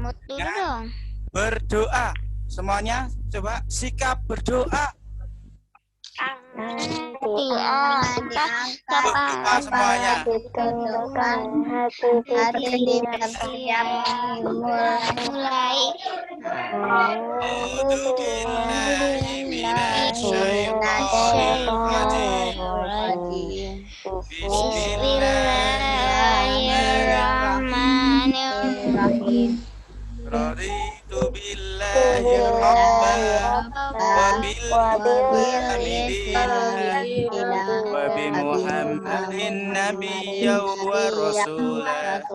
Mood dulu dong. Berdoa. Semuanya coba sikap berdoa. Berdoa semuanya. Hati dipersiap mulai. A'udzubillahi minasyaitonir rajim. Bismillahirrahmanirrahim. Raditu billahi rabban wa bil wa bi Muhammadin nabiyyan wa rasulah.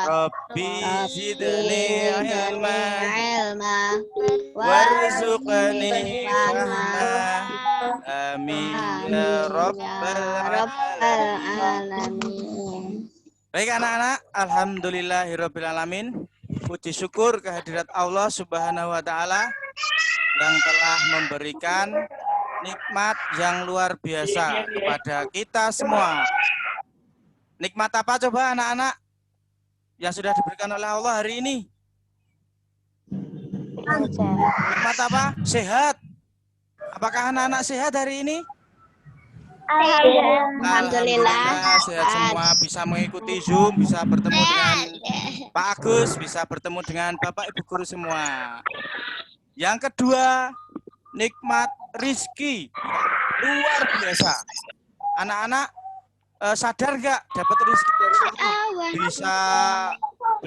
Rabbi zidni ilma warzuqni fahma. Amin ya rabbal alamin. Baik anak-anak, alhamdulillahirabbil alamin. Puji syukur kehadirat Allah Subhanahu wa taala yang telah memberikan nikmat yang luar biasa kepada kita semua. Nikmat apa coba anak-anak yang sudah diberikan oleh Allah hari ini? Nikmat apa? Sehat. Apakah anak-anak sehat hari ini? Alhamdulillah sehat semua, bisa mengikuti Zoom, bisa bertemu dengan Pak Agus, bisa bertemu dengan Bapak Ibu guru semua. Yang kedua, nikmat rizki luar biasa. Anak-anak sadar nggak dapat rizki dari Allah? Bisa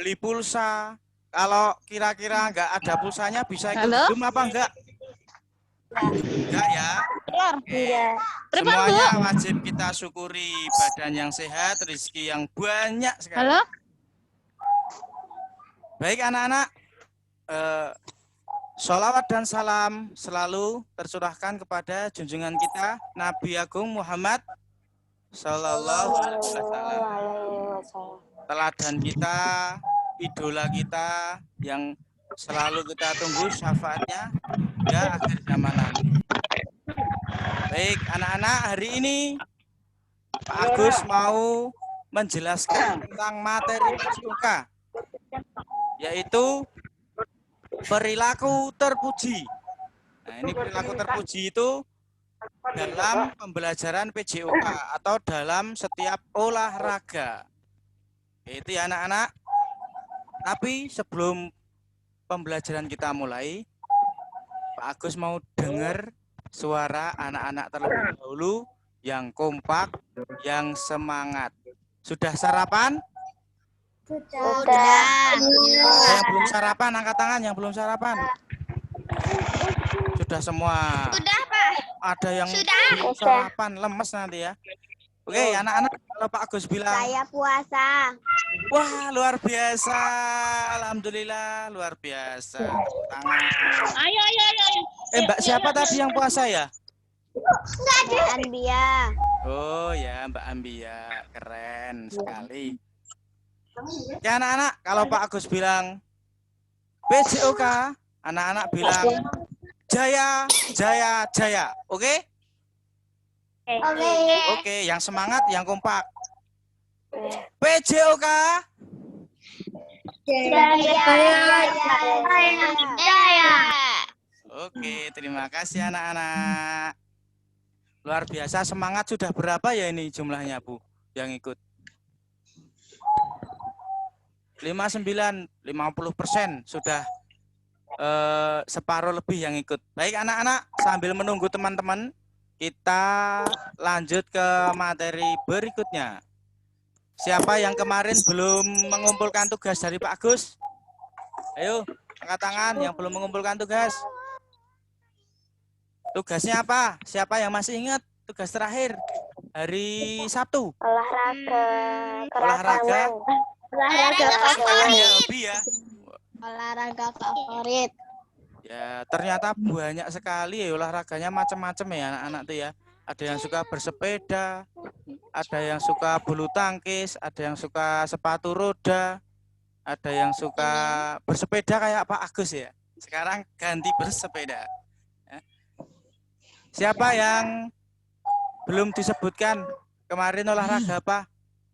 beli pulsa. Kalau kira-kira nggak ada pulsanya bisa ikut Zoom apa enggak? Enggak ya. Semuanya wajib kita syukuri, badan yang sehat, rezeki yang banyak sekali. Halo? Baik anak-anak, sholawat dan salam selalu tercurahkan kepada junjungan kita Nabi Agung Muhammad Sallallahu Alaihi Wasallam. Teladan kita, idola kita yang selalu kita tunggu syafaatnya hingga akhir zaman nanti. Baik anak-anak, hari ini Pak Agus mau menjelaskan tentang materi PJOK, yaitu perilaku terpuji. Nah, ini perilaku terpuji itu dalam pembelajaran PJOK atau dalam setiap olahraga. Itu ya anak-anak. Tapi sebelum pembelajaran kita mulai, Pak Agus mau dengar suara anak-anak terlebih dahulu yang kompak, yang semangat. Sudah sarapan? Sudah. Yang belum sarapan, angkat tangan yang belum sarapan. Sudah semua. Sudah, Pak. Ada yang belum sarapan, lemes nanti ya. Oke, anak-anak, kalau Pak Agus bilang Saya puasa. wah, luar biasa. Alhamdulillah, luar biasa. Tangan. Ayo. Mbak siapa tadi yang puasa ya? Mbak Ambia. Oh ya, Mbak Ambia. Keren sekali. Ya anak-anak, kalau Pak Agus bilang PJOK, anak-anak bilang jaya, jaya, jaya. Oke? Oke, yang semangat, yang kompak. PJOK. Jaya. Oke, terima kasih anak-anak. Luar biasa, semangat sudah berapa ya ini jumlahnya, Bu, yang ikut? 59, 50% sudah separuh lebih yang ikut. Baik anak-anak, sambil menunggu teman-teman, kita lanjut ke materi berikutnya. Siapa yang kemarin belum mengumpulkan tugas dari Pak Agus? Ayo, angkat tangan yang belum mengumpulkan tugas. Tugasnya apa? Siapa yang masih ingat tugas terakhir? Hari Sabtu. Olahraga. Olahraga favorit. Hobi ya. Olahraga favorit. Ya, ternyata banyak sekali ya olahraganya, macam-macam ya anak-anak tuh ya. Ada yang suka bersepeda, ada yang suka bulu tangkis, ada yang suka sepatu roda, ada yang suka bersepeda kayak Pak Agus ya. Sekarang ganti bersepeda. Siapa yang belum disebutkan kemarin olahraga apa?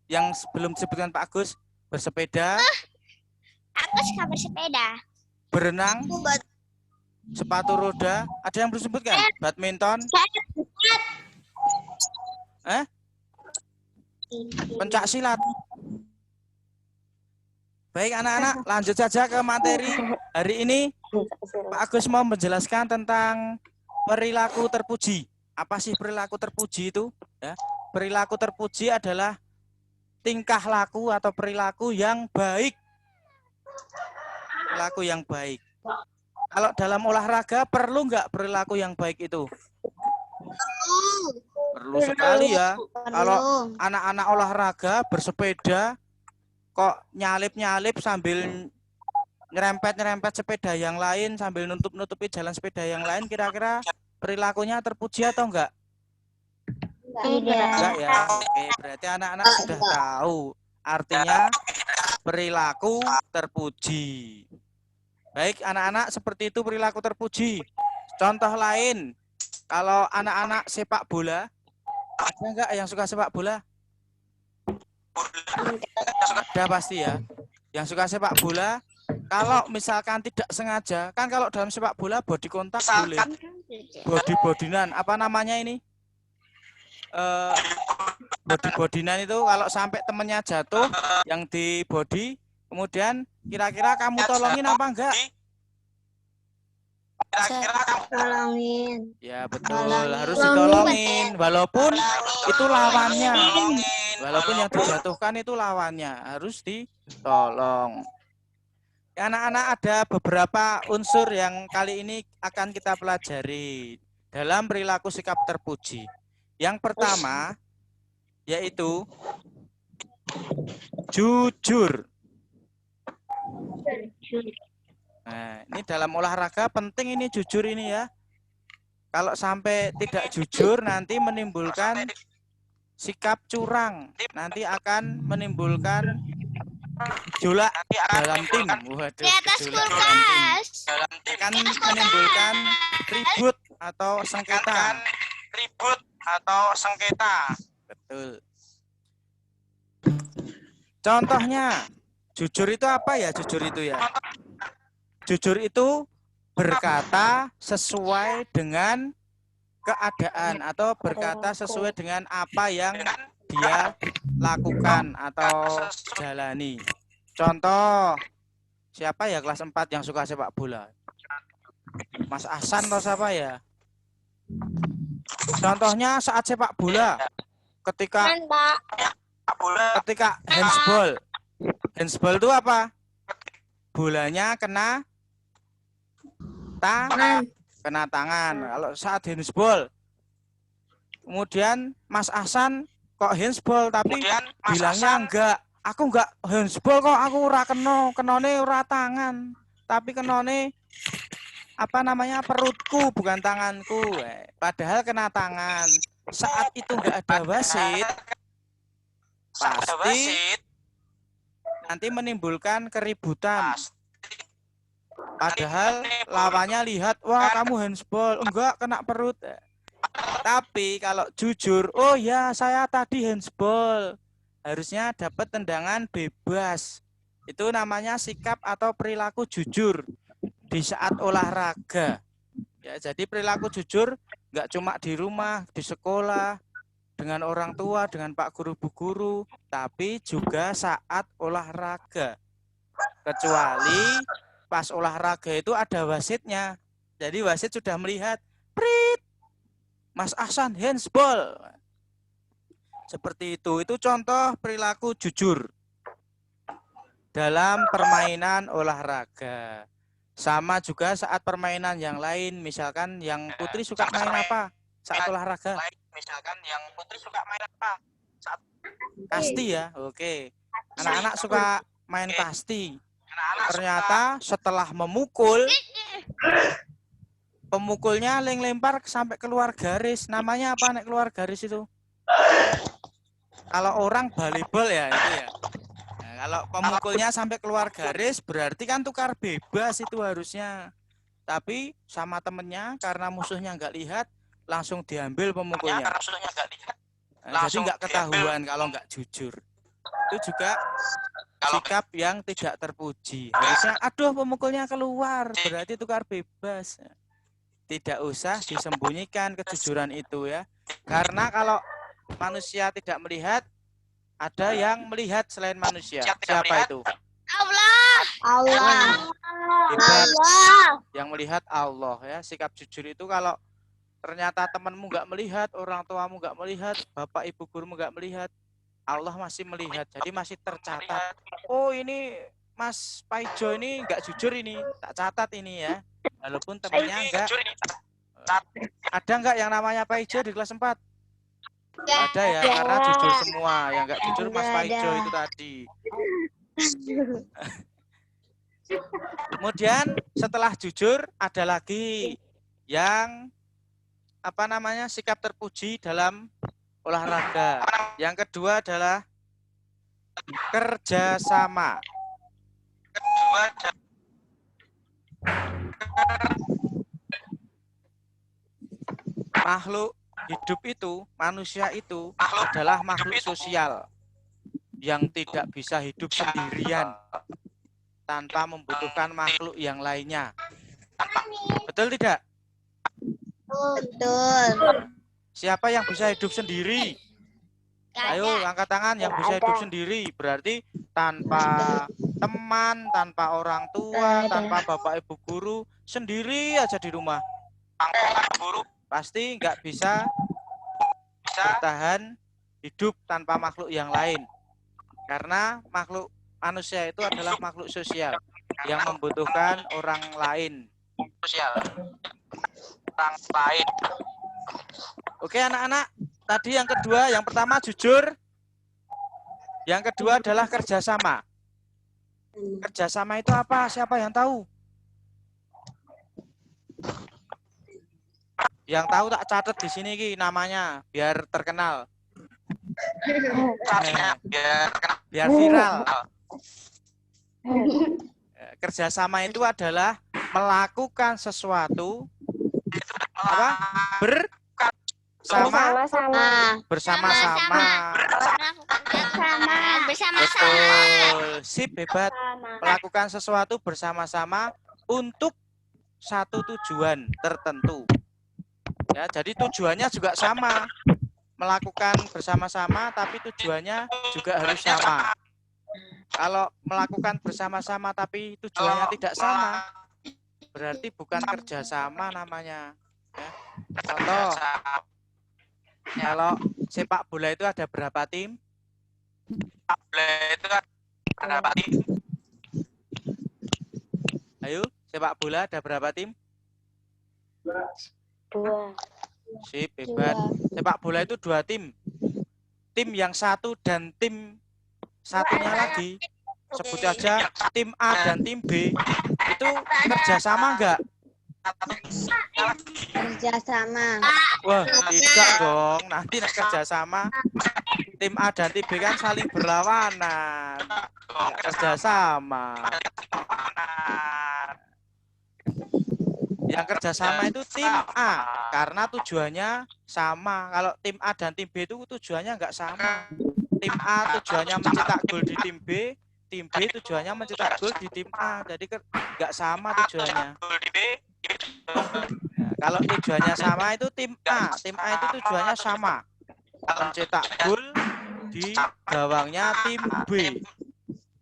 Yang belum disebutkan Pak Agus? Bersepeda, Aku suka bersepeda. Berenang, sepatu roda. Ada yang belum sebutkan? Badminton, pencak silat. Baik anak-anak, lanjut saja ke materi hari ini. Pak Agus mau menjelaskan tentang perilaku terpuji. Apa sih perilaku terpuji itu? Ya, perilaku terpuji adalah tingkah laku atau perilaku yang baik. Perilaku yang baik. Kalau dalam olahraga perlu nggak perilaku yang baik itu? Perlu sekali ya. Kalau anak-anak olahraga bersepeda kok nyalip-nyalip sambil nyerempet-nyerempet sepeda yang lain sambil nutup-nutupi jalan sepeda yang lain, kira-kira perilakunya terpuji atau enggak? Enggak ya. Oke, berarti anak-anak sudah tahu artinya perilaku terpuji. Baik anak-anak, seperti itu perilaku terpuji. Contoh lain, kalau anak-anak sepak bola, ada enggak yang suka sepak bola? Ada pasti ya. Yang suka sepak bola, kalau misalkan tidak sengaja, kan kalau dalam sepak bola body kontak boleh. Body-bodinan, apa namanya ini? Body-bodinan itu kalau sampai temennya jatuh, yang di body, kemudian kira-kira kamu tolongin apa enggak? Tolongin. Ya betul, harus ditolongin. Walaupun itu lawannya. Walaupun yang dijatuhkan itu lawannya, harus ditolong. Anak-anak, ada beberapa unsur yang kali ini akan kita pelajari dalam perilaku sikap terpuji. Yang pertama yaitu jujur. Nah, ini dalam olahraga penting ini jujur ini ya. Kalau sampai tidak jujur nanti menimbulkan sikap curang. Nanti akan menimbulkan gejolak dalam tim. Waduh, Di atas gejolak dalam tim. kulkas. Akan menimbulkan ribut atau sengketa. Betul. Contohnya, jujur itu apa ya? Jujur itu ya. Jujur itu berkata sesuai dengan keadaan atau berkata sesuai dengan apa yang dia lakukan atau jalani. Contoh, siapa ya kelas 4 yang suka sepak bola? Mas Ahsan atau siapa ya? Contohnya saat sepak bola, ketika handsball. Handsball itu apa? Bolanya kena tangan. Kalau saat handsball, kemudian Mas Ahsan kok handsball tapi bilangnya enggak. Aku enggak handsball kok, aku ora kenone ora tangan, tapi kenone apa namanya perutku bukan tanganku. Padahal kena tangan. Saat itu enggak ada wasit, pasti nanti menimbulkan keributan. Padahal lawannya lihat, wah kamu handsball, enggak kena perut. Tapi kalau jujur, oh ya saya tadi handsball, harusnya dapat tendangan bebas. Itu namanya sikap atau perilaku jujur di saat olahraga. Ya, jadi perilaku jujur enggak cuma di rumah, di sekolah, dengan orang tua, dengan Pak Guru, Bu Guru, tapi juga saat olahraga. Kecuali pas olahraga itu ada wasitnya. Jadi wasit sudah melihat, prit, Mas Ahsan handsball. Seperti itu contoh perilaku jujur dalam permainan olahraga. Sama juga saat permainan yang lain, misalkan yang Putri suka main apa saat olahraga? Misalkan yang Putri suka main apa? Saat kasti ya, oke. Anak-anak suka main kasti. Ternyata setelah memukul, pemukulnya lempar sampai keluar garis. Namanya apa nek keluar garis itu? Kalau orang volleyball ya itu ya. Nah, kalau pemukulnya sampai keluar garis berarti kan tukar bebas itu harusnya. Tapi sama temennya karena musuhnya nggak lihat, langsung diambil pemukulnya. Nah, jadi nggak ketahuan kalau nggak jujur. Itu juga sikap yang tidak terpuji. Harusnya, aduh pemukulnya keluar, berarti tukar bebas. Tidak usah disembunyikan kejujuran itu ya. Karena kalau manusia tidak melihat, ada yang melihat selain manusia. Siapa itu? Allah. Hebat. Yang melihat Allah ya. Sikap jujur itu kalau ternyata temanmu nggak melihat, orang tuamu nggak melihat, bapak ibu gurumu nggak melihat, Allah masih melihat, jadi masih tercatat. Oh ini Mas Paijo ini nggak jujur ini, tak catat ini ya. Walaupun temennya enggak. Ada nggak yang namanya Paijo di kelas 4? Ada ya, karena jujur semua. Yang nggak jujur Mas Paijo itu tadi. Kemudian setelah jujur ada lagi yang sikap terpuji dalam olahraga. Yang kedua adalah kerjasama. Makhluk hidup itu, manusia itu adalah makhluk sosial yang tidak bisa hidup sendirian tanpa membutuhkan makhluk yang lainnya. Betul tidak? Betul. Siapa yang bisa hidup sendiri? Ayo angkat tangan yang bisa hidup sendiri. Berarti tanpa teman, tanpa orang tua, tanpa bapak ibu guru, sendiri aja di rumah. Pasti nggak bisa bertahan hidup tanpa makhluk yang lain. Karena makhluk manusia itu adalah makhluk sosial yang membutuhkan orang lain. Oke anak-anak, tadi yang kedua, yang pertama jujur, yang kedua adalah kerjasama. Kerjasama itu apa? Siapa yang tahu? Yang tahu tak catat di sini Ki namanya biar terkenal. Biar viral. Kerjasama itu adalah melakukan sesuatu bersama-sama. Betul. Sip, hebat. Melakukan sesuatu bersama-sama untuk satu tujuan tertentu. Ya, jadi tujuannya juga sama. Melakukan bersama-sama tapi tujuannya juga harus sama. Kalau melakukan bersama-sama tapi tujuannya tidak sama, berarti bukan kerjasama namanya. Ya. Contoh, kalau sepak bola itu ada berapa tim? Ayo, sepak bola ada berapa tim? 2. Sip, hebat. Sepak bola itu 2 tim. Tim yang satu dan tim satunya lagi. Sebut aja tim A dan tim B. Itu kerjasama enggak? Kerjasama. Wah, tidak dong. Nanti kerjasama tim A dan tim B kan saling berlawanan. Enggak kerjasama. Yang kerjasama itu tim A karena tujuannya sama. Kalau tim A dan tim B itu tujuannya enggak sama. Tim A tujuannya mencetak gol di tim B tujuannya mencetak gol di tim A. Jadi enggak sama tujuannya. Nah, kalau tujuannya sama itu tim A itu tujuannya sama, mencetak gol di gawangnya tim B.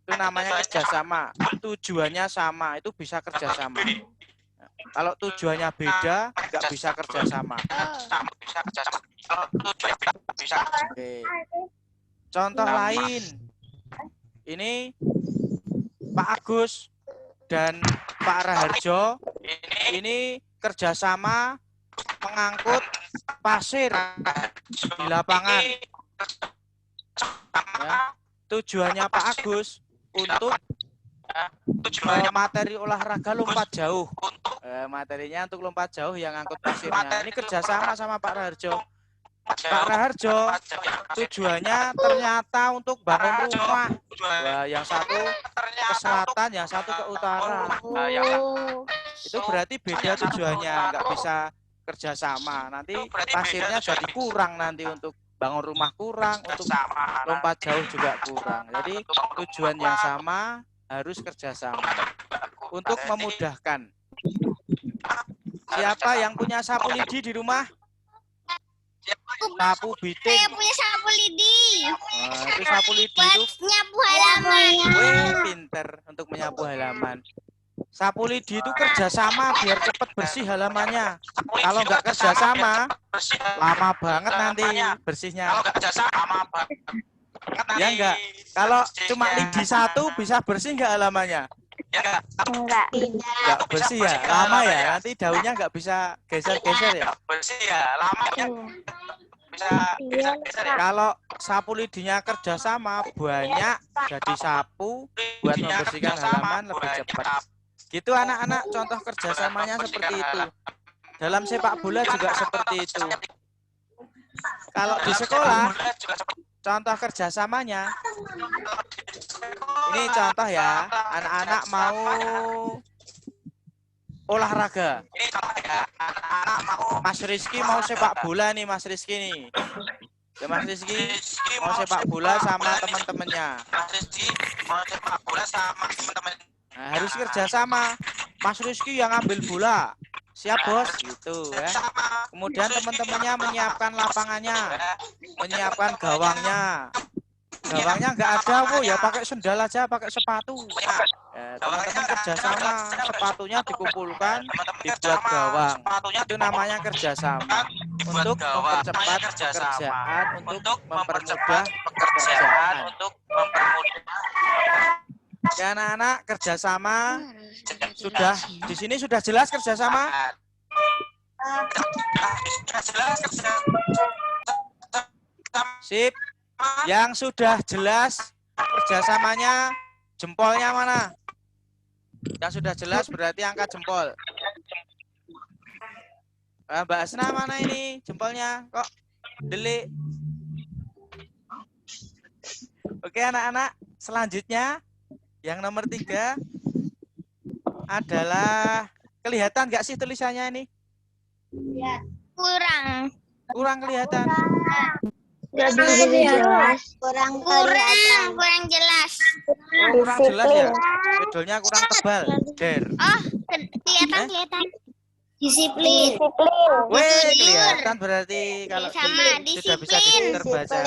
Itu namanya kerjasama. Tujuannya sama, itu bisa kerjasama. Nah, kalau tujuannya beda, nggak bisa kerjasama. Oke. Contoh lain, ini Pak Agus dan Pak Raharjo ini kerjasama mengangkut pasir di lapangan. Ya. Tujuannya Pak Agus untuk materi olahraga lompat jauh. Materinya untuk lompat jauh yang angkut pasirnya. Ini kerjasama sama Pak Raharjo. Pak Raharjo tujuannya ternyata untuk bangun rumah. Wah, yang satu ke selatan, yang satu ke utara. Itu berarti beda tujuannya, nggak bisa kerjasama. Nanti pasirnya jadi kurang nanti untuk bangun rumah kurang, untuk lompat jauh juga kurang. Jadi tujuan yang sama, harus kerjasama untuk memudahkan. Siapa yang punya sapu lidi di rumah? Sapu biting. Saya punya sapu lidi. Nah, itu sapu lidi Buat itu nyapu halaman. pinter untuk menyapu halaman. Sapu lidi itu kerjasama biar cepat bersih halamannya. Kalau nggak kerjasama, lama banget nanti bersihnya. Ya enggak. Kalau cuma lidi satu bisa bersih nggak halamannya? Enggak. Nggak bersih ya, lama ya. Nanti daunnya nggak bisa geser-geser ya. Kalau sapu lidinya kerjasama, banyak jadi sapu buat membersihkan halaman lebih cepat. Gitu anak-anak, contoh kerjasamanya seperti itu. Dalam sepak bola juga seperti itu. Kalau di sekolah, contoh kerjasamanya, ini contoh ya, anak-anak mau olahraga. Mas Rizky mau sepak bola nih, Mas Rizky nih. Ya, Mas Rizky mau sepak bola sama teman-temannya. Nah, harus kerjasama. Mas Rizky yang ambil bola, siap bos, gitu ya. Kemudian teman-temannya menyiapkan lapangannya, menyiapkan gawangnya. Gawangnya nggak ada, bu, ya pakai sendal aja, pakai sepatu. Ya, teman-teman kerjasama, sepatunya dikumpulkan, dibuat gawang. Itu namanya kerjasama untuk mempercepat pekerjaan, untuk mempermudah pekerjaan. Ya anak-anak, kerjasama sudah di sini sudah jelas kerjasama. Sip. Yang sudah jelas kerjasamanya, jempolnya mana? Yang sudah jelas berarti angkat jempol. Mbak Asna mana ini jempolnya? Kok delik? Oke anak-anak, selanjutnya yang nomor 3 adalah, kelihatan nggak sih tulisannya ini? Kurang. Kurang kelihatan. Kurang jelas. Kurang jelas ya. Spidolnya kurang tebal. Der. Oh, kelihatan. Disiplin. Weh, kelihatan berarti kalau Sama sudah bisa disiplin. terbaca.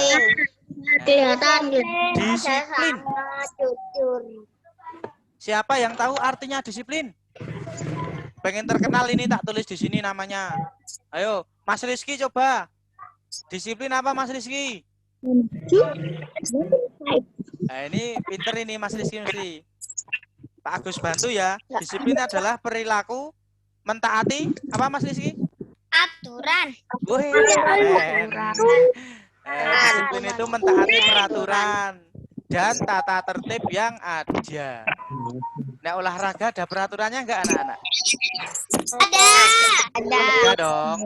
Kelihatan Disiplin. jujur. Siapa yang tahu artinya disiplin? Pengen terkenal ini tak tulis di sini namanya. Ayo, Mas Rizky coba. Disiplin apa Mas Rizky? Nah, ini pinter ini Mas Rizky mesti. Pak Agus bantu ya. Disiplin adalah perilaku mentaati apa Mas Rizky? Aturan. Wih, disiplin itu mentaati peraturan dan tata tertib yang ada. Nah, olahraga ada peraturannya enggak anak-anak? Ada dong.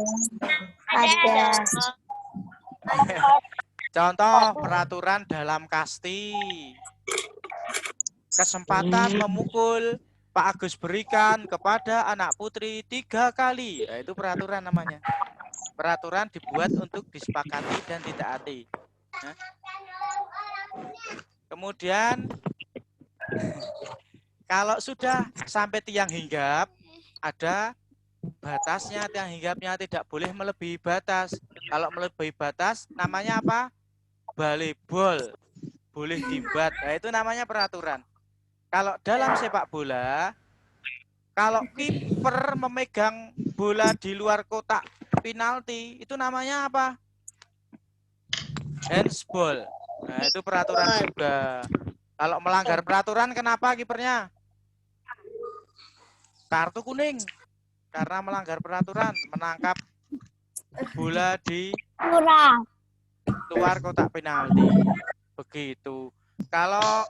Ada. Contoh peraturan dalam kasti. Kesempatan memukul Pak Agus berikan kepada anak putri 3 kali. Nah, itu peraturan namanya. Peraturan dibuat untuk disepakati dan ditaati. Nah. Kemudian kalau sudah sampai tiang hinggap, ada batasnya, tiang hinggapnya tidak boleh melebihi batas. Kalau melebihi batas namanya apa? Volleyball. Boleh dibat. Nah, itu namanya peraturan. Kalau dalam sepak bola, kalau kiper memegang bola di luar kotak penalti, itu namanya apa? Handsball. Nah, itu peraturan juga. Kalau melanggar peraturan, kenapa kipernya? Kartu kuning. Karena melanggar peraturan, menangkap bola di luar kotak penalti. Begitu. Kalau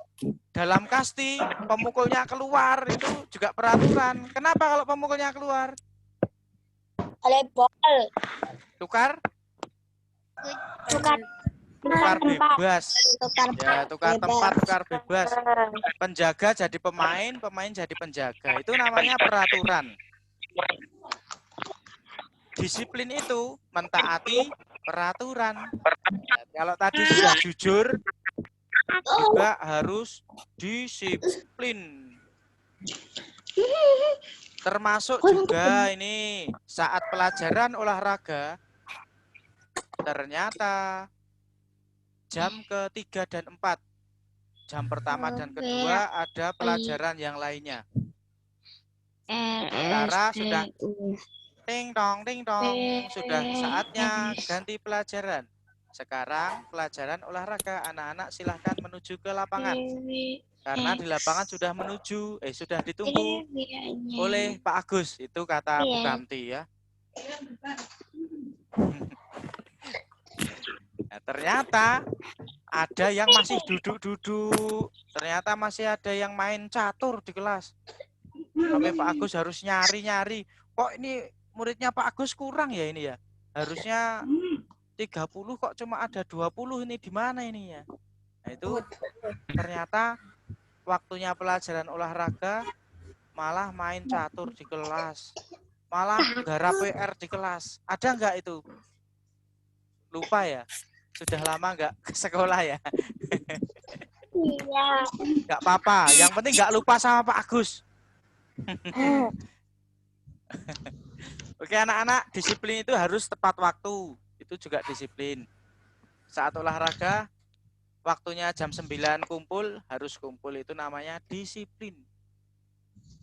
dalam kasti, pemukulnya keluar, itu juga peraturan. Kenapa kalau pemukulnya keluar? Volleyball. Tukar bebas. Ya, tukar tempat, tukar bebas. Penjaga jadi pemain, pemain jadi penjaga. Itu namanya peraturan. Disiplin itu mentaati peraturan. Kalau tadi sudah jujur, juga harus disiplin. Termasuk juga ini saat pelajaran olahraga, ternyata jam ketiga dan 4. Jam pertama dan kedua ada pelajaran yang lainnya. Sementara sudah ting tong, sudah saatnya ganti pelajaran. Sekarang pelajaran olahraga, anak-anak silahkan menuju ke lapangan. Karena di lapangan sudah sudah ditunggu oleh Pak Agus. Itu kata Bu Kamti ya. Nah, ternyata ada yang masih duduk-duduk. Ternyata masih ada yang main catur di kelas. Sampai Pak Agus harus nyari-nyari. Kok ini muridnya Pak Agus kurang ya ini ya? Harusnya 30 kok cuma ada 20 ini, di mana ini ya? Nah, itu ternyata waktunya pelajaran olahraga malah main catur di kelas. Malah garap PR di kelas. Ada enggak itu? Lupa ya? Sudah lama enggak ke sekolah ya? Iya. Enggak apa-apa, yang penting enggak lupa sama Pak Agus. Oke anak-anak, disiplin itu harus tepat waktu. Itu juga disiplin. Saat olahraga, waktunya jam 9 kumpul, harus kumpul. Itu namanya disiplin.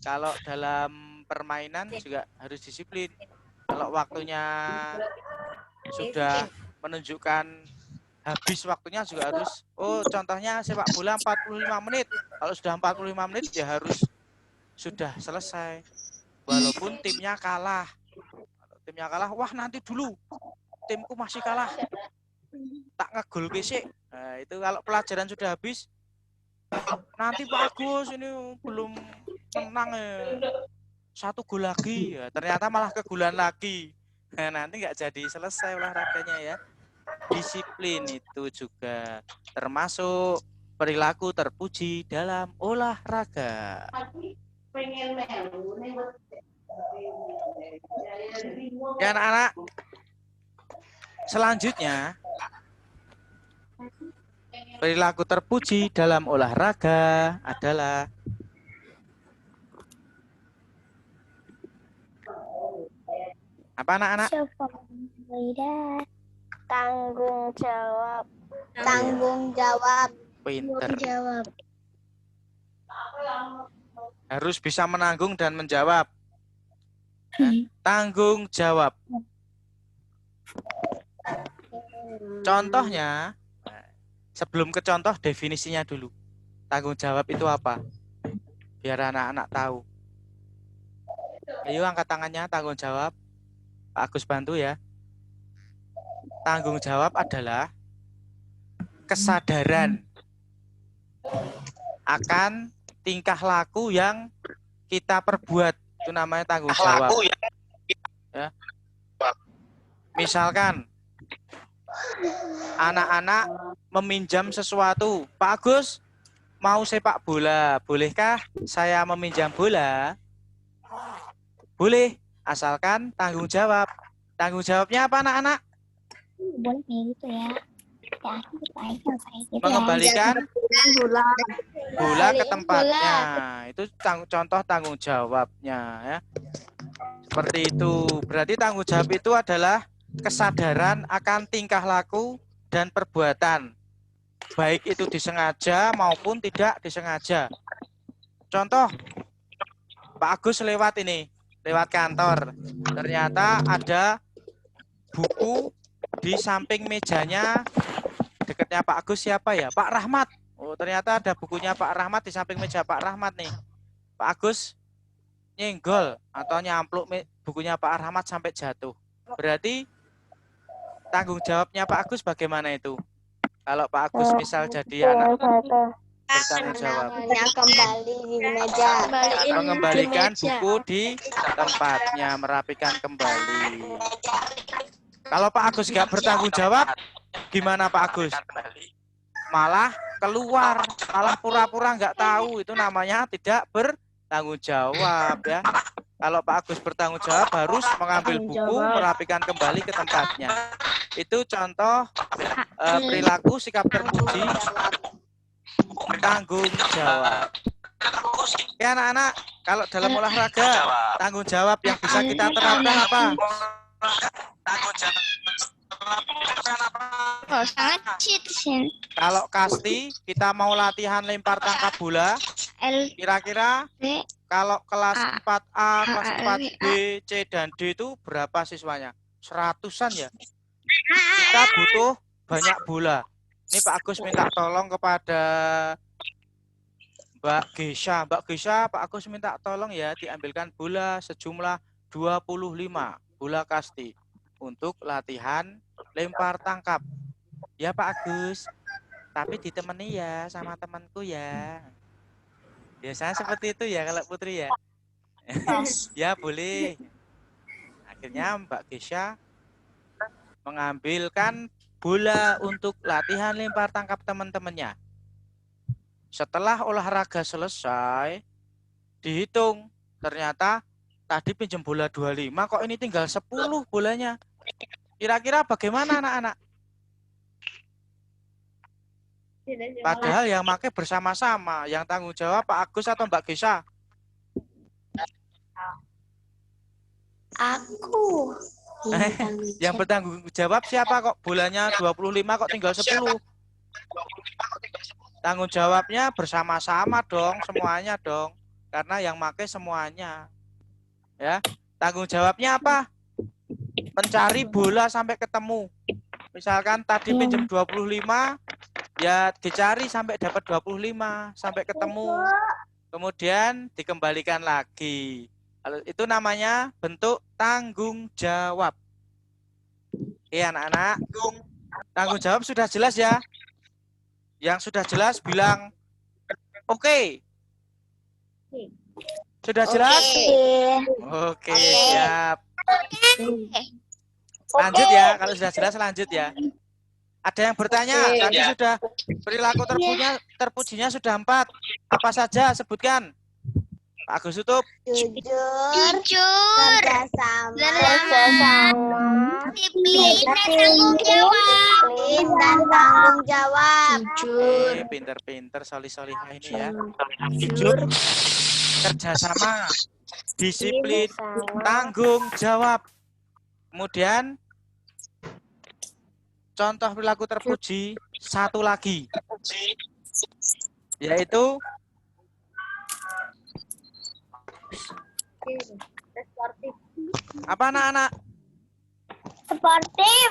Kalau dalam permainan juga harus disiplin. Kalau waktunya sudah menunjukkan habis waktunya juga harus, contohnya sepak bola 45 menit. Kalau sudah 45 menit ya harus sudah selesai. Walaupun timnya kalah. Kalau timnya kalah, wah nanti dulu. Timku masih kalah. Tak ngegol sih. Nah, itu kalau pelajaran sudah habis, nanti Pak Agus ini belum menang ya. 1 gol lagi. Ya, ternyata malah kegolan lagi. Nah, nanti nggak jadi selesai olahraganya ya. Disiplin itu juga termasuk perilaku terpuji dalam olahraga. Ya anak-anak, selanjutnya perilaku terpuji dalam olahraga adalah apa anak-anak? Tanggung jawab. Tanggung jawab. Pinter. Jawab. Harus bisa menanggung dan menjawab. Tanggung jawab. Contohnya, sebelum ke contoh definisinya dulu. Tanggung jawab itu apa? Biar anak-anak tahu. Ayo angkat tangannya, tanggung jawab. Pak Agus bantu ya. Tanggung jawab adalah kesadaran akan tingkah laku yang kita perbuat. Itu namanya tanggung jawab. Ya. Misalkan anak-anak meminjam sesuatu. Pak Agus mau sepak bola. Bolehkah saya meminjam bola? Boleh, asalkan tanggung jawab. Tanggung jawabnya apa anak-anak? Boleh gitu ya. Mengembalikan bola ke tempatnya. Itu contoh tanggung jawabnya ya. Seperti itu. Berarti tanggung jawab itu adalah kesadaran akan tingkah laku dan perbuatan. Baik itu disengaja maupun tidak disengaja. Contoh, Pak Agus lewat kantor. Ternyata ada buku di samping mejanya dekatnya Pak Agus siapa ya? Pak Rahmat. Oh, ternyata ada bukunya Pak Rahmat di samping meja Pak Rahmat nih. Pak Agus nyenggol atau nyampluk bukunya Pak Rahmat sampai jatuh. Berarti tanggung jawabnya Pak Agus bagaimana itu? Kalau Pak Agus misal jadi anak bertanggung jawab. Kembali di meja. Mengembalikan buku di tempatnya, merapikan kembali. Kalau Pak Agus nggak bertanggung jawab, gimana Pak Agus? Malah keluar, malah pura-pura nggak tahu. Itu namanya tidak bertanggung jawab ya. Kalau Pak Agus bertanggung jawab harus mengambil buku, merapikan kembali ke tempatnya. Itu contoh perilaku sikap terpuji, tanggung jawab. Oke anak-anak, kalau dalam olahraga, tanggung jawab yang bisa kita terapkan apa? Oh, sangat cicin. Kalau Kasti, kita mau latihan lempar tangkap bola, L kira-kira B kalau kelas A. 4A, kelas A, 4B, C, dan D itu berapa siswanya? 100-an ya? Kita butuh banyak bola. Ini Pak Agus minta tolong kepada Mbak Gesha. Mbak Gesha, Pak Agus minta tolong ya diambilkan bola sejumlah 25 bola Kasti untuk latihan lempar tangkap. Ya Pak Agus, tapi ditemani ya sama temanku ya. Biasanya seperti itu ya kalau Putri ya. Ya boleh. Akhirnya Mbak Gesha mengambilkan bola untuk latihan lempar tangkap teman-temannya. Setelah olahraga selesai, dihitung. Ternyata tadi pinjam bola 25, kok ini tinggal 10 bolanya. Kira-kira bagaimana anak-anak? Padahal yang pakai bersama-sama, yang tanggung jawab Pak Agus atau Mbak Gesha? Aku. Yang bertanggung jawab siapa kok? Bolanya 25 kok tinggal 10? Tanggung jawabnya bersama-sama dong, semuanya dong. Karena yang pakai semuanya. Ya, tanggung jawabnya apa? Mencari bola sampai ketemu. Misalkan tadi pinjam 25, ya dicari sampai dapat 25, sampai ketemu. Kemudian dikembalikan lagi. Itu namanya bentuk tanggung jawab. Oke anak-anak, tanggung jawab sudah jelas ya? Yang sudah jelas bilang oke. Sudah jelas? Oke, siap. Lanjut ya, kalau sudah jelas lanjut ya. Ada yang bertanya, tadi sudah perilaku terpujinya sudah 4. Apa saja sebutkan? Pak Agus tutup. Jujur, Jujur, kerjasama, disiplin, dan tanggung jawab. disiplin, dan tanggung jawab. Oke, pinter-pinter, solih-solihah ini ya. Jujur, kerjasama, disiplin, tanggung jawab. Kemudian contoh perilaku terpuji satu lagi, yaitu apa anak-anak? Sportif.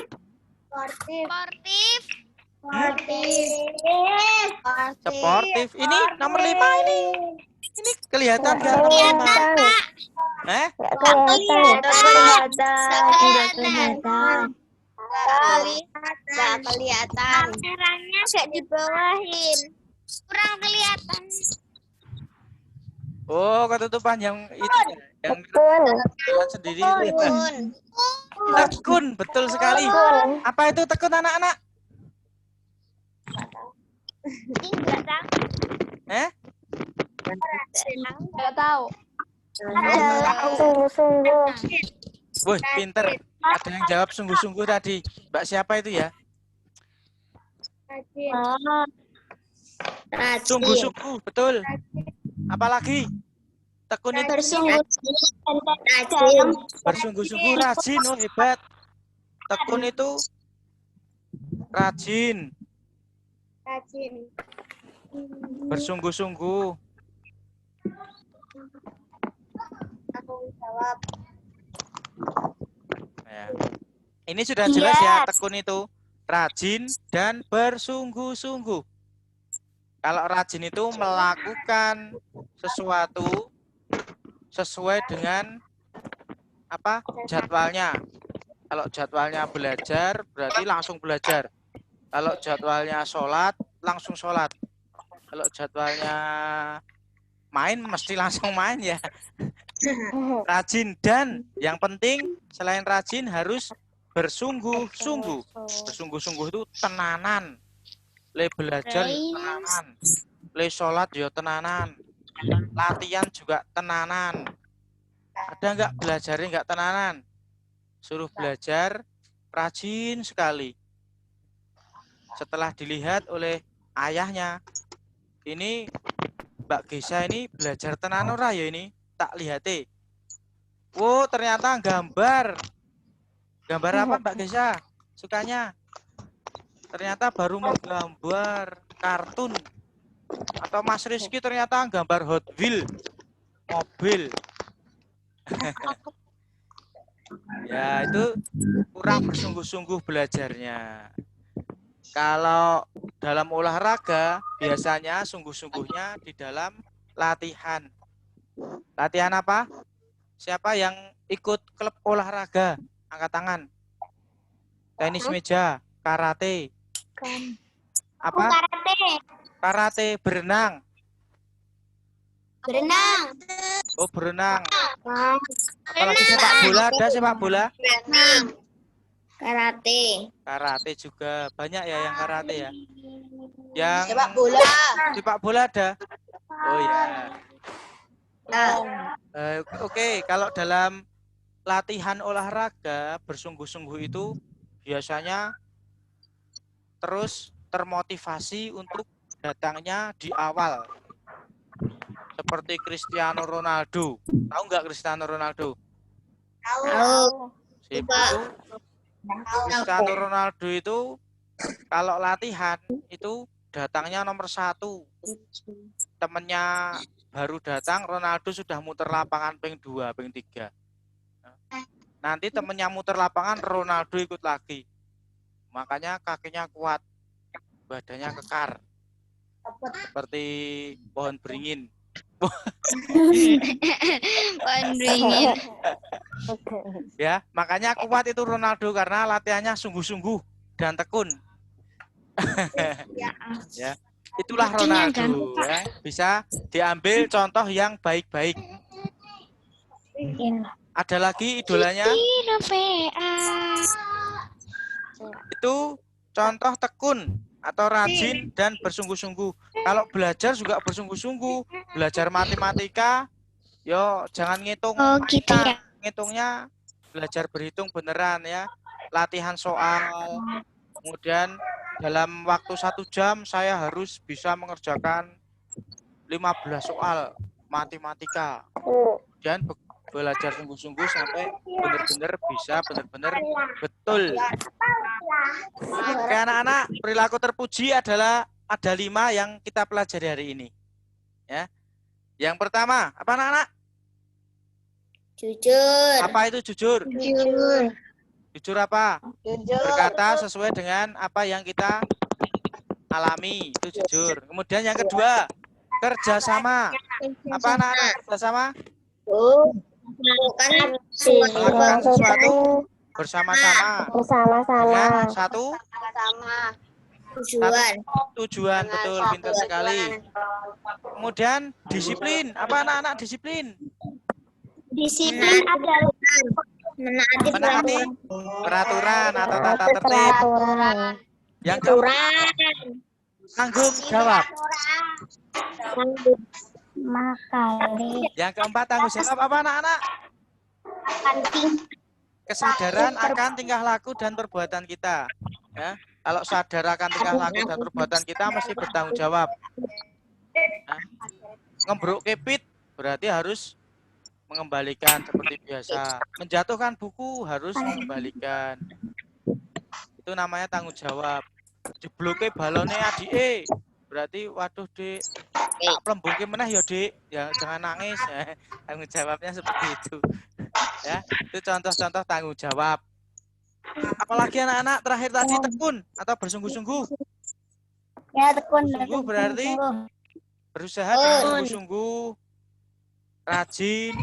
Sportif. Sportif. Ini nomor 5 ini. Ini kelihatan nggak nomor 5? Nggak kelihatan. Kameranya nggak dibawahin. Kurang kelihatan. Oh, ketutupan yang itu ya, yang kelihatan sendiri. Tekun. Tekun, betul sekali. Apa itu tekun anak-anak? Enggak tahu. Nggak tahu. Sungguh-sungguh. Wih, pinter. Ada yang jawab sungguh-sungguh tadi. Mbak siapa itu ya? Sungguh-sungguh, betul. Apalagi? Tekun itu bersungguh-sungguh, rajin. Oh, hebat. Tekun itu rajin, bersungguh-sungguh. Ya. Ini sudah jelas ya, tekun itu rajin dan bersungguh-sungguh. Kalau rajin itu melakukan sesuatu sesuai dengan apa? Jadwalnya. Kalau jadwalnya belajar, berarti langsung belajar. Kalau jadwalnya sholat, langsung sholat. Kalau jadwalnya main, mesti langsung main ya. Rajin dan yang penting selain rajin harus bersungguh-sungguh. Bersungguh-sungguh itu tenanan. Le belajar ya tenanan. Le sholat ya tenanan. Latihan juga tenanan. Ada nggak belajarnya nggak tenanan? Suruh belajar rajin sekali. Setelah dilihat oleh ayahnya, ini Mbak Gesa ini belajar tenan ora ya ini? Tak lihat. Oh, ternyata gambar. Gambar apa Mbak Gesa? Sukanya? Ternyata baru menggambar kartun. Atau Mas Rizky ternyata gambar Hot Wheels, mobil. Ya, itu kurang bersungguh-sungguh belajarnya. Kalau dalam olahraga, biasanya sungguh-sungguhnya di dalam latihan. Latihan apa? Siapa yang ikut klub olahraga? Angkat tangan. Tenis meja, karate. Apa? Karate. Karate, berenang. Berenang. Oh, berenang. Apalagi sepak bola, ada sepak bola? Berenang. Karate. Karate juga. Banyak ya yang karate ya. Yang Sepak bola. sepak bola ada? Oh ya. Oke, kalau dalam latihan olahraga bersungguh-sungguh itu biasanya terus termotivasi untuk datangnya di awal. Seperti Cristiano Ronaldo. Tahu nggak Cristiano Ronaldo? Tahu. Itu Cristiano Ronaldo itu kalau latihan itu datangnya nomor 1. Temennya baru datang, Ronaldo sudah muter lapangan ping 2, ping 3. Nanti temennya muter lapangan, Ronaldo ikut lagi. Makanya kakinya kuat, badannya kekar. Seperti pohon beringin. Pohon beringin. Ya, makanya kuat itu Ronaldo karena latihannya sungguh-sungguh dan tekun. Ya, itulah Ronaldo ya. Bisa diambil contoh yang baik-baik. Ada lagi idolanya? Itu contoh tekun atau rajin dan bersungguh-sungguh. Kalau belajar juga bersungguh-sungguh. Belajar matematika, yo jangan ngitung. Oh, gitu ya. Ngitungnya belajar berhitung beneran ya. Latihan soal. Kemudian dalam waktu 1 jam saya harus bisa mengerjakan 15 soal matematika. Dan belajar sungguh-sungguh sampai benar-benar bisa benar-benar betul. Oke anak-anak, perilaku terpuji adalah ada 5 yang kita pelajari hari ini. Ya. Yang pertama, apa anak-anak? Jujur. Apa itu jujur? Jujur. Jujur apa? Jujur. Berkata sesuai dengan apa yang kita alami, itu jujur. Kemudian yang kedua, kerjasama. Apa anak-anak kerjasama? Melakukan sesuatu bersama-sama. Dengan satu Sama. tujuan, betul, pintar sekali. Kemudian disiplin. Apa anak-anak disiplin? Disiplin adalah Menaati peraturan atau tata tertib. Yang keempat, tanggung jawab. Yang keempat, tanggung jawab apa anak-anak? Kesadaran akan tingkah laku dan perbuatan kita. Ya, kalau sadar akan tingkah laku dan perbuatan kita mesti bertanggung jawab. Nah, ngembruk kepit berarti harus mengembalikan seperti biasa. Menjatuhkan buku harus mengembalikan. Itu namanya tanggung jawab. Jebloke balone adike berarti waduh Dik, tak plembungke meneh ya Dik, ya jangan nangis. Tanggung jawabnya seperti itu. Ya, itu contoh-contoh tanggung jawab. Apalagi anak-anak terakhir tadi tekun atau bersungguh-sungguh. Ya, tekun. Sungguh berarti berusaha dengan sungguh-sungguh, rajin.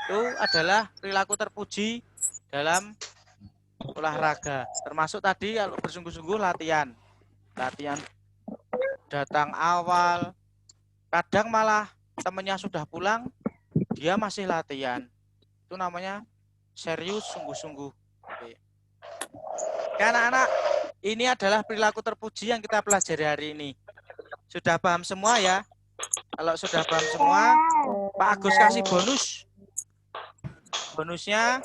Itu adalah perilaku terpuji dalam olahraga. Termasuk tadi kalau bersungguh-sungguh latihan datang awal. Kadang malah temennya sudah pulang, dia masih latihan. Itu namanya serius sungguh-sungguh. Oke, anak-anak, ini adalah perilaku terpuji yang kita pelajari hari ini. Sudah paham semua ya? Kalau sudah paham semua, Pak Agus kasih bonus. Bonusnya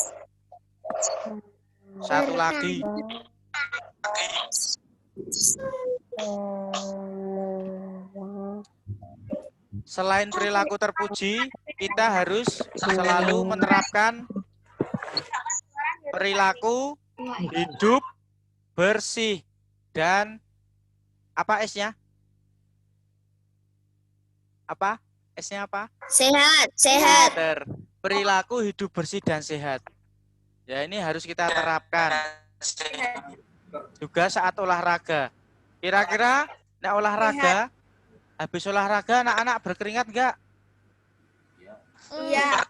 satu lagi. Selain perilaku terpuji, kita harus selalu menerapkan perilaku hidup bersih dan apa S-nya? Apa? S-nya apa? Sehat, sehat. Benar. Perilaku hidup bersih dan sehat. Ya, ini harus kita terapkan. Juga saat olahraga. Kira-kira nek olahraga, habis olahraga anak-anak berkeringat enggak? Iya.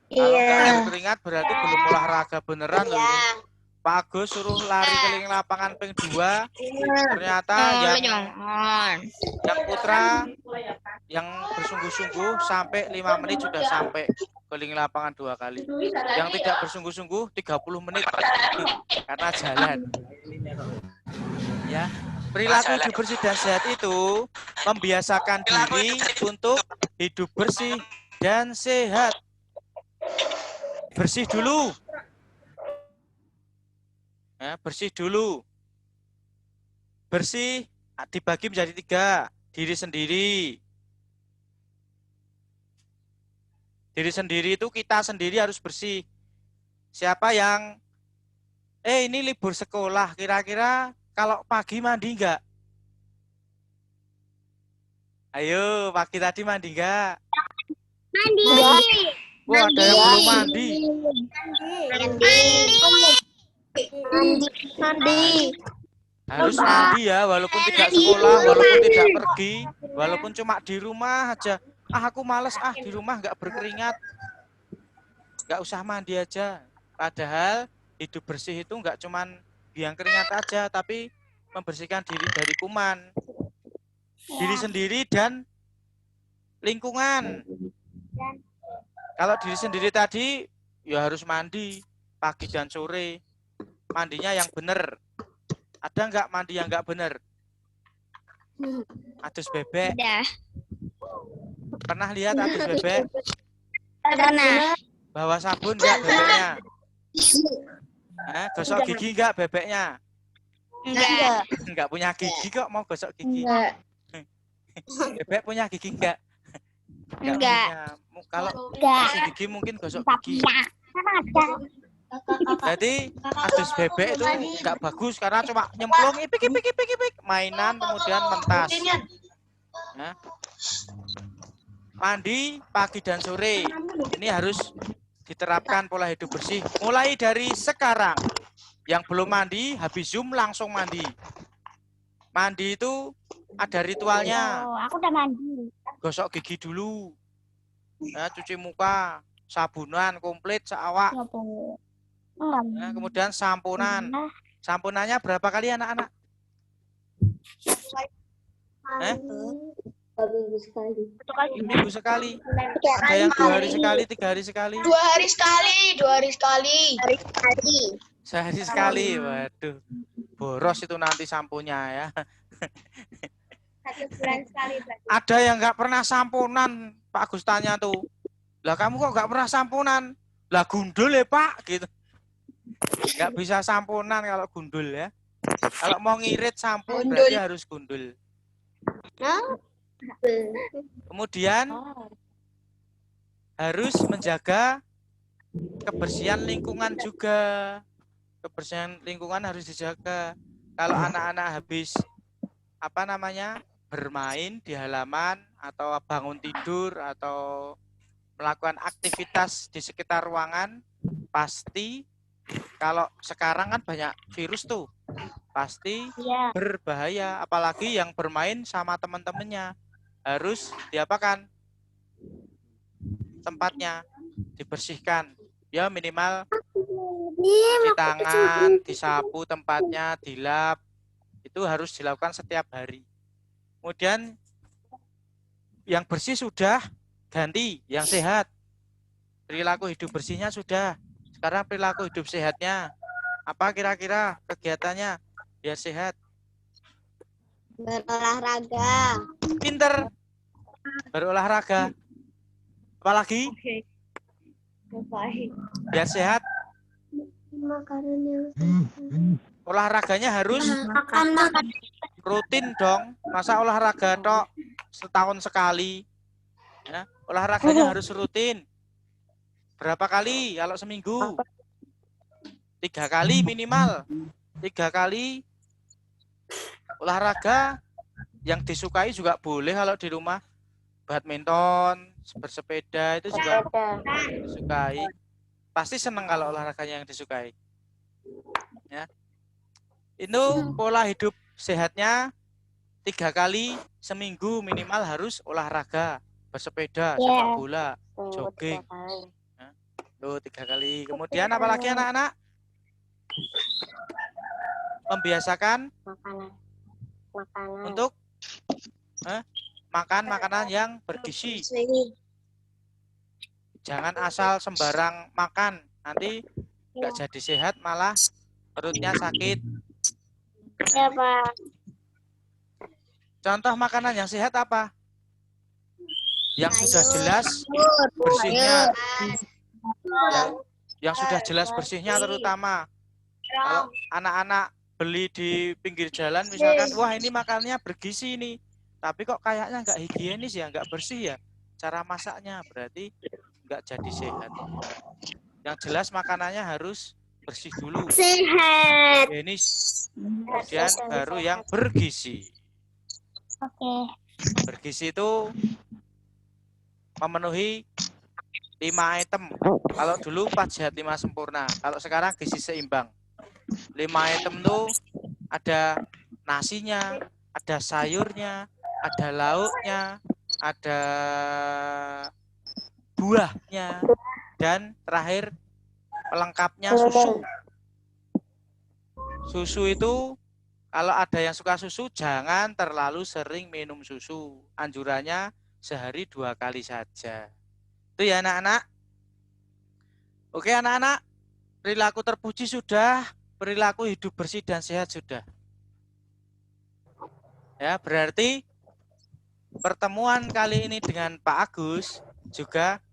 Kalau enggak Iya. berkeringat berarti belum olahraga beneran loh ini. Pak Agus suruh lari keliling lapangan ping 2. Ternyata yang putra yang bersungguh-sungguh sampai 5 menit sudah sampai keliling lapangan 2 kali. Yang tidak bersungguh-sungguh 30 menit karena jalan. Ya, perilaku hidup bersih dan sehat itu membiasakan diri untuk hidup bersih dan sehat. Bersih dulu. Ya, bersih dulu. Bersih dibagi menjadi 3. Diri sendiri. Diri sendiri itu kita sendiri harus bersih. Siapa yang ini libur sekolah, kira-kira kalau pagi mandi enggak? Ayo, pagi tadi mandi enggak? Mandi. Wah, ada yang belum mandi. Mandi. Harus mandi ya, walaupun tidak sekolah, walaupun tidak pergi, walaupun cuma di rumah aja. Aku males di rumah nggak berkeringat. Nggak usah mandi aja. Padahal hidup bersih itu nggak cuman biang keringat aja, tapi membersihkan diri dari kuman. Diri sendiri dan lingkungan. Kalau diri sendiri tadi, ya harus mandi pagi dan sore. Mandinya yang benar. Ada nggak mandi yang nggak benar? Adus bebek. Pernah lihat adus bebek? Pernah. Bawa sabun nggak bebeknya? Gosok gigi nggak bebeknya? Enggak. Nggak punya gigi kok mau gosok gigi. Enggak. Bebek punya gigi nggak? Enggak. Punya. Kalau Enggak. kasih gigi mungkin gosok gigi. Jadi adus bebek itu nggak bagus karena cuma nyemplung ipik mainan kemudian mentas. Ya. Mandi pagi dan sore. Ini harus diterapkan pola hidup bersih mulai dari sekarang. Yang belum mandi habis Zoom langsung mandi. Mandi itu ada ritualnya. Oh, aku udah mandi. Gosok gigi dulu. Ya, cuci muka, sabunan komplit seawak. Nah, kemudian samponan. Samponannya berapa kali anak-anak? Minggu sekali. Ada yang 2 hari sekali, 3 hari sekali. 2 hari sekali, 2 hari sekali. Sehari sekali. Waduh. Boros itu nanti samponya ya. 1 bulan sekali. Ada yang nggak pernah samponan, Pak Agus tanya tuh. Lah kamu kok nggak pernah samponan? Lah gundul ya Pak, gitu. Nggak bisa samponan kalau gundul ya. Kalau mau ngirit sampo berarti harus gundul. Kemudian harus menjaga kebersihan lingkungan juga. Kebersihan lingkungan harus dijaga. Kalau anak-anak habis bermain di halaman atau bangun tidur atau melakukan aktivitas di sekitar ruangan, pasti kalau sekarang kan banyak virus tuh, pasti berbahaya. Apalagi yang bermain sama teman-temannya, harus diapakan? Tempatnya dibersihkan. Ya minimal di tangan, disapu tempatnya, dilap. Itu harus dilakukan setiap hari. Kemudian yang bersih sudah, ganti yang sehat. Perilaku hidup bersihnya sudah. Sekarang perilaku hidup sehatnya. Apa kira-kira kegiatannya biar sehat? Berolahraga. Pinter. Berolahraga. Apalagi? Biar sehat, Makanan yang olahraganya harus Makan. rutin dong. Masa olahraga tok setahun sekali? Ya, olahraganya harus rutin. Berapa kali kalau seminggu? 3 kali minimal. 3 kali. Olahraga yang disukai juga boleh kalau di rumah. Badminton, bersepeda itu juga disukai. Pasti senang kalau olahraganya yang disukai. Ya. Itu pola hidup sehatnya 3 kali seminggu minimal harus olahraga, bersepeda, sepak bola, jogging. Ya. Tuh 3 kali. Kemudian apalagi anak-anak? Membiasakan untuk makan makanan yang bergizi. Jangan asal sembarang makan, nanti nggak jadi sehat, malah perutnya sakit. Ya, Pak. Contoh makanan yang sehat apa? Yang sudah jelas bersihnya. Yang sudah jelas bersihnya terutama. Kalau anak-anak beli di pinggir jalan misalkan, wah ini makannya bergizi nih. Tapi kok kayaknya nggak higienis ya, nggak bersih ya. Cara masaknya berarti nggak jadi sehat. Yang jelas makanannya harus bersih dulu. Sehat. Higienis. Kemudian baru yang bergizi. Oke. Bergizi itu memenuhi 5 item. Kalau dulu 4 sehat 5 sempurna. Kalau sekarang gizi seimbang. 5 item tuh ada nasinya, ada sayurnya, ada lauknya, ada buahnya, dan terakhir pelengkapnya susu. Susu itu kalau ada yang suka susu jangan terlalu sering minum susu. Anjurannya sehari 2 kali saja. Itu ya anak-anak. Oke anak-anak, perilaku terpuji sudah, perilaku hidup bersih dan sehat sudah. Ya, berarti pertemuan kali ini dengan Pak Agus juga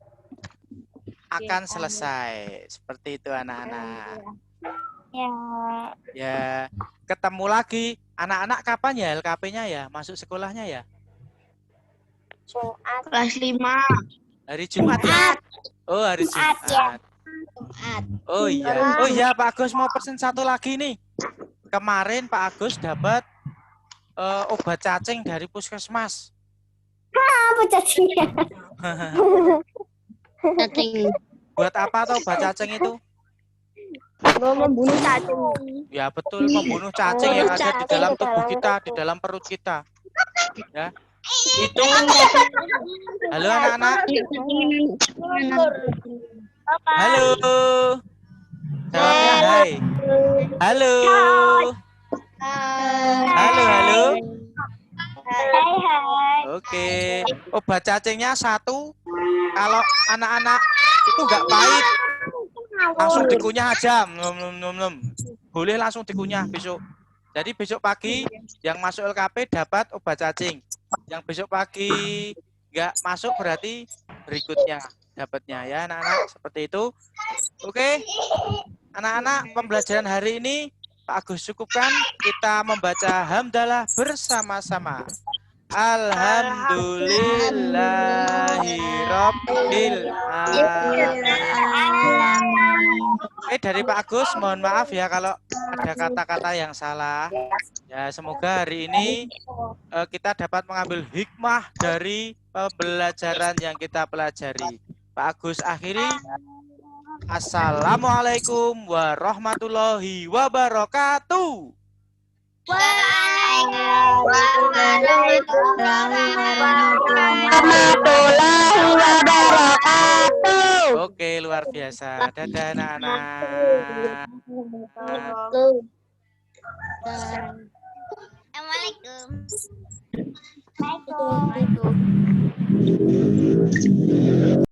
akan selesai. Seperti itu anak-anak. Ya. Ya, ketemu lagi. Anak-anak kapan ya LKP-nya ya? Masuk sekolahnya ya? Jumat. kelas 5. Hari Jumat ya? Oh, hari Jumat, ya. Jumat. Oh iya. Oh iya, Pak Agus mau pesen satu lagi nih. Kemarin Pak Agus dapat obat cacing dari puskesmas. Apa cacingnya? Cacing. Buat apa tuh obat cacing itu? Mau membunuh cacing. Ya betul, membunuh cacing yang ada di dalam tubuh kita, di dalam perut kita. Ya. Itu. Halo anak-anak. Halo. Jawabnya hai. Halo. Halo, halo. Hai. Oke. Obat cacingnya 1. Kalau anak-anak itu nggak pahit, langsung dikunyah aja. Boleh langsung dikunyah besok. Jadi besok pagi yang masuk LKP dapat obat cacing. Yang besok pagi nggak masuk berarti berikutnya dapatnya ya anak-anak, seperti itu. Oke. Anak-anak, pembelajaran hari ini Pak Agus cukupkan. Kita membaca hamdalah bersama-sama. Alhamdulillahirabbil alamin. Oke, dari Pak Agus mohon maaf ya kalau ada kata-kata yang salah. Ya, semoga hari ini kita dapat mengambil hikmah dari pembelajaran yang kita pelajari. Pak Agus akhiri. Assalamualaikum warahmatullahi wabarakatuh. Warahmatullahi wabarakatuh. Oke, luar biasa. Dadah anak-anak. Assalamualaikum. Waalaikumsalam.